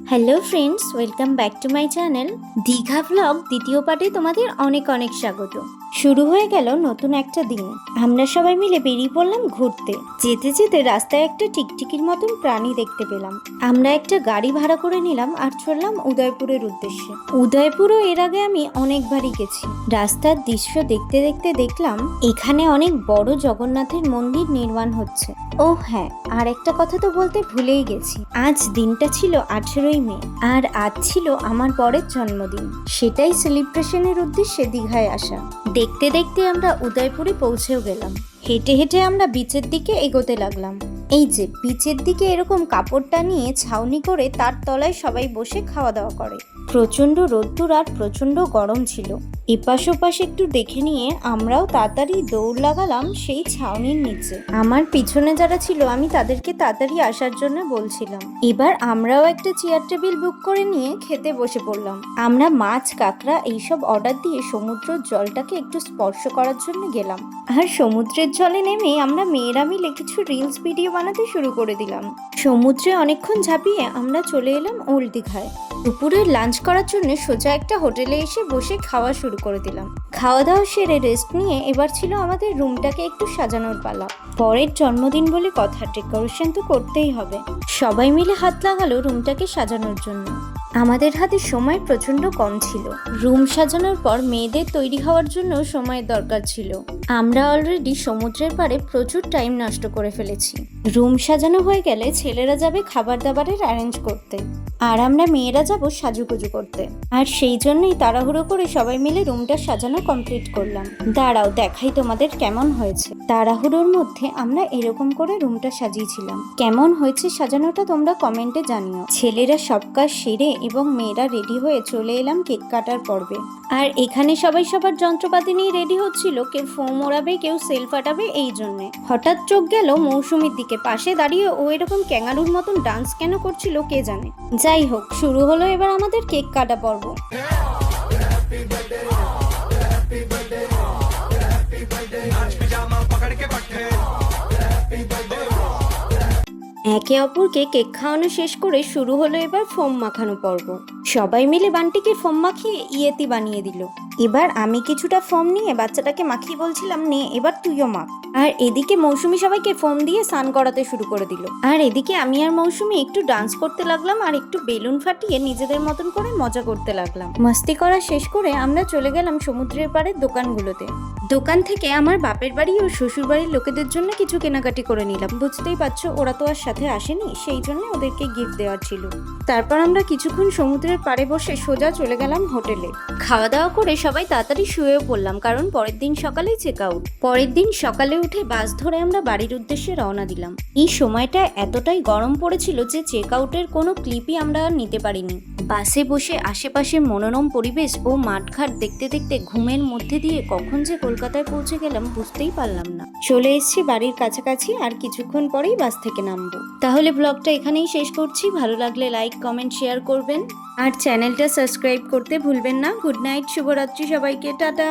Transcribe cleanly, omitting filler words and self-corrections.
Hello friends, welcome back to my channel Digha vlog দ্বিতীয় পার্টে তোমাদের অনেক অনেক স্বাগত। শুরু হয়ে গেল নতুন একটা দিন। আমরা সবাই মিলে বেরিয়ে পড়লাম ঘুরতে। যেতে যেতে রাস্তায় একটা টিকটিকির মতন প্রাণী দেখতে পেলাম। আমরা একটা গাড়ি ভাড়া করে নিলাম আর চললাম উদয়পুরের উদ্দেশ্যে। উদয়পুরও এর আগে আমি অনেকবারই গেছি। রাস্তার দৃশ্য দেখতে দেখতে দেখলাম এখানে অনেক বড় জগন্নাথের মন্দির নির্মাণ হচ্ছে। ও হ্যাঁ, আর একটা কথা তো বলতে ভুলেই গেছি। আজ দিনটা ছিল 18ই মে, আর আজ ছিল আমার বরের জন্মদিন। সেটাই সেলিব্রেশনের উদ্দেশ্যে দীঘায় আসা। দেখতে দেখতে আমরা উদয়পুরে পৌঁছেও গেলাম। হেঁটে হেঁটে আমরা বিচের দিকে এগোতে লাগলাম। এই যে বিচের দিকে এরকম কাপড়টা নিয়ে ছাউনি করে তার তলায় সবাই বসে খাওয়া দাওয়া করে। প্রচন্ড রোদ্দুর আর প্রচন্ড গরম ছিল। এপাশ ওপাশ একটু দেখে নিয়ে আমরাও তাড়াতাড়ি দৌড় লাগালাম সেই ছাউনির নিচে। আমার পিছনে যারা ছিল আমি তাদেরকে তাড়াতাড়ি আসার জন্য বলছিলাম। এবার আমরাও একটা চেয়ার টেবিল বুক করে নিয়ে খেতে বসে পড়লাম। আমরা মাছ, কাঁকড়া এইসব অর্ডার দিয়ে সমুদ্রের জলটাকে একটু স্পর্শ করার জন্য গেলাম। আর সমুদ্রের জলে নেমে আমরা মেয়েরা মিলে কিছু রিলস ভিডিও বানাতে শুরু করে দিলাম। সমুদ্রে অনেকক্ষণ ঝাঁপিয়ে আমরা চলে এলাম ওল্ড দীঘায়। দুপুরের লাঞ্চ করার জন্য সোজা একটা হোটেলে এসে বসে খাওয়া শুরু করে দিলাম। খাওয়া দাওয়া সেরে রেস্ট নিয়ে এবার ছিল আমাদের রুমটাকে একটু সাজানোর পালা। পরের জন্মদিন বলে কথা, ডেকোরেশন তো করতেই হবে। সবাই মিলে হাত লাগালো রুমটাকে সাজানোর জন্য। আমাদের হাতে সময় প্রচন্ড কম ছিল। রুম সাজানোর পর মেয়েদের তৈরি হওয়ার জন্য সময়ের দরকার ছিল। আমরা অলরেডি সমুদ্রের পাড়ে প্রচুর টাইম নষ্ট করে ফেলেছি। রুম সাজানো হয়ে গেলে ছেলেরা যাবে খাবার দাবারের অ্যারেঞ্জ করতে, আর আমরা মেয়েরা যাব সাজুগুজু করতে। আর সেই জন্যই তাড়াহুড়ো করে সবাই মিলে রুমটা সাজানো কমপ্লিট করলাম। দাঁড়াও দেখাই তোমাদের কেমন হয়েছে। তাড়াহুড়োর মধ্যে আমরা এরকম করে রুমটা সাজিয়েছিলাম। কেমন হয়েছে সাজানোটা তোমরা কমেন্টে জানিও। ছেলেরা সব কাজ সেরে এবং মেয়েরা রেডি হয়ে চলে এলাম কেক কাটার পর্বে। আর এখানে সবাই সবার যন্ত্রপাতি নিয়ে রেডি হচ্ছিল। কেউ ফোম ওড়াবে, কেউ সেল ফাটাবে। এই জন্যে হঠাৎ চোখ গেল মৌসুমীর দিকে। পাশে দাঁড়িয়ে ও এরকম ক্যাঙ্গারুর মতন ডান্স কেন করছিল কে জানে। যাই হোক, শুরু হলো এবার আমাদের কেক কাটা পর্ব। একে অপরকে কেক খাওয়ানো শেষ করে শুরু হলো এবার ফোম মাখানো পর্ব। সবাই মিলে বান্টিকে ফোম মাখিয়ে ইয়েতি বানিয়ে দিল। এবার আমি কিছুটা ফোম নিয়ে বাচ্চাটাকে মাখিয়ে বলছিলাম, নে এবার তুইও মাখ। আর এদিকে মৌসুমী সবাইকে ফোম দিয়ে স্নান করাতে শুরু করে দিল। আর এদিকে আমি আর মৌসুমী একটু ডান্স করতে লাগলাম আর একটু বেলুন ফাটিয়ে নিজেদের মতন করে মজা করতে লাগলাম। মস্তি করা শেষ করে আমরা চলে গেলাম সমুদ্রের পাড়ের দোকানগুলোতে। দোকান থেকে আমার বাপের বাড়ি ও শ্বশুর বাড়ির লোকেদের জন্য কিছু কেনাকাটি করে নিলাম। বুঝতেই পারছো, ওরা তো আর সাথে আসেনি, সেই জন্য ওদেরকে গিফট দেওয়ার ছিল। তারপর আমরা কিছুক্ষণ সমুদ্রের পাড়ে বসে সোজা চলে গেলাম হোটেলে। খাওয়া দাওয়া করে সবাই তাড়াতাড়ি শুয়েও পড়লাম, কারণ পরের দিন সকালেই চেক আউট। পরের দিন সকালে উঠে বাস ধরে আমরা বাড়ির উদ্দেশ্যে রওনা দিলাম। এই সময়টা এতটাই গরম পড়েছিল যে চেক আউটের কোনো ক্লিপই আমরা আর নিতে পারিনি। বাসে বসে আশেপাশে মনোরম পরিবেশ ও মাঠঘাট দেখতে দেখতে ঘুমের মধ্যে দিয়ে কখন যে কলকাতায় পৌঁছে গেলাম বুঝতেই পারলাম না। চলে এসেছি বাড়ির কাছাকাছি, আর কিছুক্ষণ পরেই বাস থেকে নামবো। তাহলে ব্লগটা এখানেই শেষ করছি। ভালো লাগলে লাইক, কমেন্ট, শেয়ার করবেন আর চ্যানেলটা সাবস্ক্রাইব করতে ভুলবেন না। গুড নাইট, শুভরাত্রি সবাইকে, টাটা।